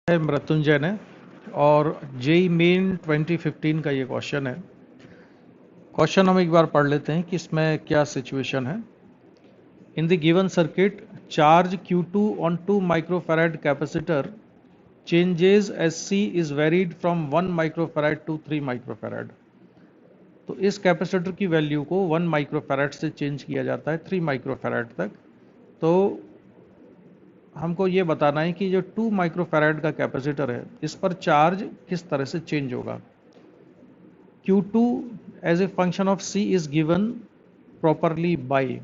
है मृत्युंजय ने और जेई मेन 2015 का ये क्वेश्चन है। क्वेश्चन हम एक बार पढ़ लेते हैं कि इसमें क्या सिचुएशन है। In the given circuit charge Q2 on 2 microfarad capacitor changes as C is varied from 1 microfarad to 3 microfarad। तो इस कैपेसिटर की वैल्यू को 1 माइक्रोफैराड से चेंज किया जाता है 3 माइक्रोफैराड तक। तो हमको ये बताना है कि जो 2 माइक्रोफैराड का कैपेसिटर है इस पर चार्ज किस तरह से चेंज होगा। Q2 as a function of C is given properly by,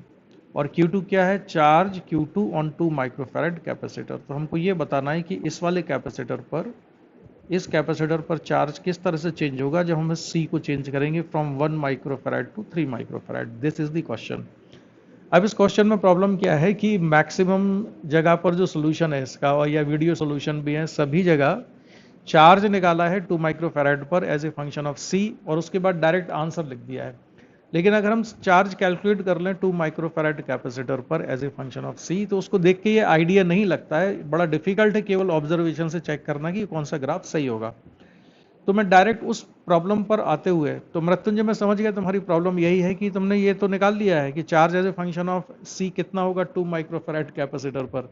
और Q2 क्या है, charge Q2 on 2 microfarad capacitor. तो हमको ये बताना है कि इस वाले कैपेसिटर पर, इस कैपेसिटर पर चार्ज किस तरह से चेंज होगा जब हम C को चेंज करेंगे from 1 microfarad to 3 microfarad. This is the question. अब इस क्वेश्चन में प्रॉब्लम क्या है कि मैक्सिमम जगह पर जो सोल्यूशन है इसका, और या वीडियो सोल्यूशन भी है, सभी जगह चार्ज निकाला है 2 माइक्रोफैराड पर as a function of C और उसके बाद डायरेक्ट आंसर लिख दिया है। लेकिन अगर हम चार्ज कैलकुलेट कर लें 2 माइक्रोफैराड कैपेसिटर पर as a function of C तो उसको देख के ये आइडिया नहीं लगता है, बड़ा डिफिकल्ट है केवल ऑब्जर्वेशन से चेक करना कि कौन सा ग्राफ सही होगा। तो मैं डायरेक्ट उस प्रॉब्लम पर आते हुए, तो मृत्युंजय मैं समझ गया तुम्हारी प्रॉब्लम यही है कि तुमने ये तो निकाल लिया है कि charge as a function of C कितना होगा 2 माइक्रोफैराड कैपेसिटर पर,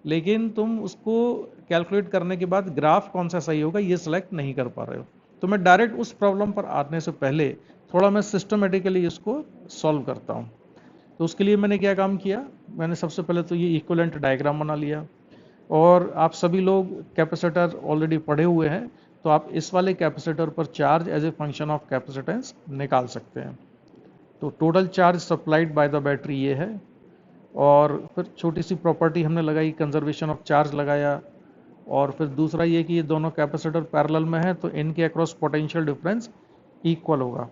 लेकिन तुम उसको कैलकुलेट करने के बाद ग्राफ कौन सा सही होगा ये सिलेक्ट नहीं कर पा रहे हो। तो मैं डायरेक्ट उस प्रॉब्लम पर आने से पहले थोड़ा मैं सिस्टमेटिकली इसको सॉल्व करता हूँ। तो उसके लिए मैंने क्या काम किया, मैंने सबसे पहले तो ये इक्विवेलेंट डायग्राम बना लिया, और आप सभी लोग कैपेसिटर ऑलरेडी पढ़े हुए हैं तो आप इस वाले कैपेसिटर पर charge as a function of capacitance निकाल सकते हैं। तो total charge supplied by the battery ये है, और फिर छोटी सी प्रॉपर्टी हमने लगाई, कंजर्वेशन ऑफ चार्ज लगाया, और फिर दूसरा ये कि ये दोनों कैपेसिटर पैरेलल में है तो इनके अक्रॉस पोटेंशियल डिफरेंस इक्वल होगा।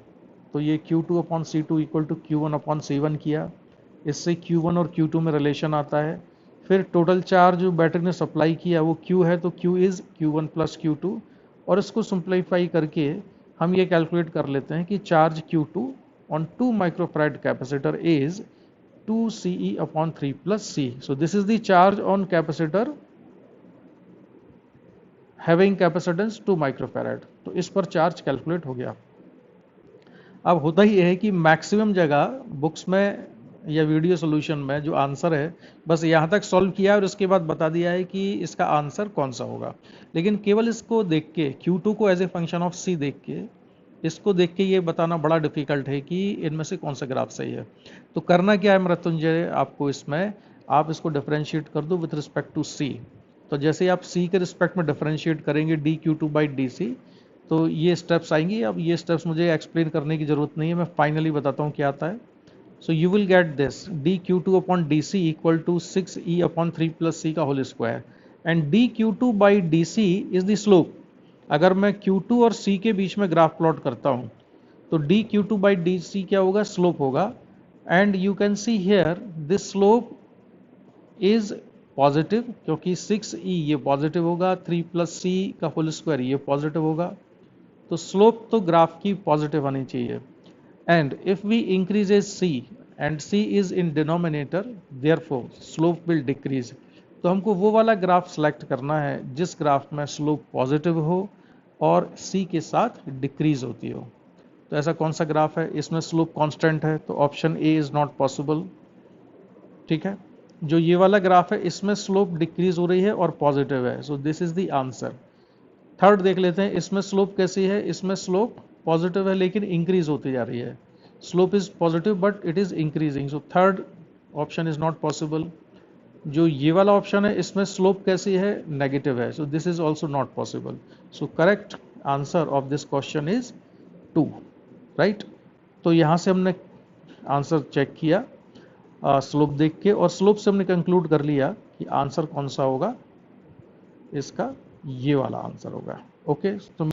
तो ये Q2 upon C2 equal to Q1 upon C1 किया, इससे Q1 और Q2 में रिलेशन आता है। फिर टोटल चार्ज जो बैटरी ने सप्लाई किया वो Q है तो Q is Q1 plus Q2, और इसको सिंप्लीफाई करके हम ये कैलकुलेट कर लेते हैं कि charge Q2 on 2 microfarad capacitor is 2Ce upon 3 plus C. So this is the charge on capacitor having capacitance 2 microfarad. तो इस पर चार्ज कैलकुलेट हो गया। अब होता ही है कि मैक्सिमम जगह बुक्स में या वीडियो सोल्यूशन में जो आंसर है बस यहाँ तक सॉल्व किया और उसके बाद बता दिया है कि इसका आंसर कौन सा होगा। लेकिन केवल इसको देख के, Q2 को as a function of C देख के, इसको देख के ये बताना बड़ा डिफिकल्ट है कि इनमें से कौन सा ग्राफ सही है। तो करना क्या है मृत्युंजय, आपको इसमें आप इसको डिफरेंशिएट कर दो विथ रिस्पेक्ट टू C। तो जैसे आप C के रिस्पेक्ट में डिफरेंशिएट करेंगे dQ2/dC तो ये स्टेप्स आएंगी। अब ये स्टेप्स मुझे एक्सप्लेन करने की जरूरत नहीं है, मैं फाइनली बताता हूँ क्या आता है। So you will get this dQ2 upon DC equal to 6E upon 3 plus C का whole square, and dQ2/dC is the slope. अगर मैं Q2 और C के बीच में ग्राफ प्लॉट करता हूँ तो dQ2/dC क्या होगा, स्लोप होगा। And you can see here this slope is positive, क्योंकि 6E ये पॉजिटिव होगा, 3 प्लस C का होल स्क्वायर ये पॉजिटिव होगा। तो स्लोप तो ग्राफ की पॉजिटिव आनी चाहिए। And if we increase C and C is in denominator, therefore slope will decrease. तो हमको वो वाला ग्राफ सेलेक्ट करना है जिस ग्राफ में स्लोप पॉजिटिव हो और C के साथ डिक्रीज होती हो। तो ऐसा कौन सा ग्राफ है, इसमें स्लोप कांस्टेंट है तो option A is not possible. ठीक है, जो ये वाला ग्राफ है इसमें स्लोप डिक्रीज हो रही है और पॉजिटिव है, so this is the answer. Third देख लेते हैं, इसमें स्लोप कैसी है, इसमें स्लोप पॉजिटिव है लेकिन इंक्रीज होती जा रही है। Slope is positive but it is increasing, so third option is not possible. जो ये वाला ऑप्शन है इसमें स्लोप कैसी है, नेगेटिव है, so this is also not possible. So correct answer of this question is 2, right. तो यहाँ से हमने आंसर चेक किया स्लोप देख के, और स्लोप से हमने कंक्लूड कर लिया कि आंसर कौन सा होगा, इसका ये वाला आंसर होगा। ओके, तो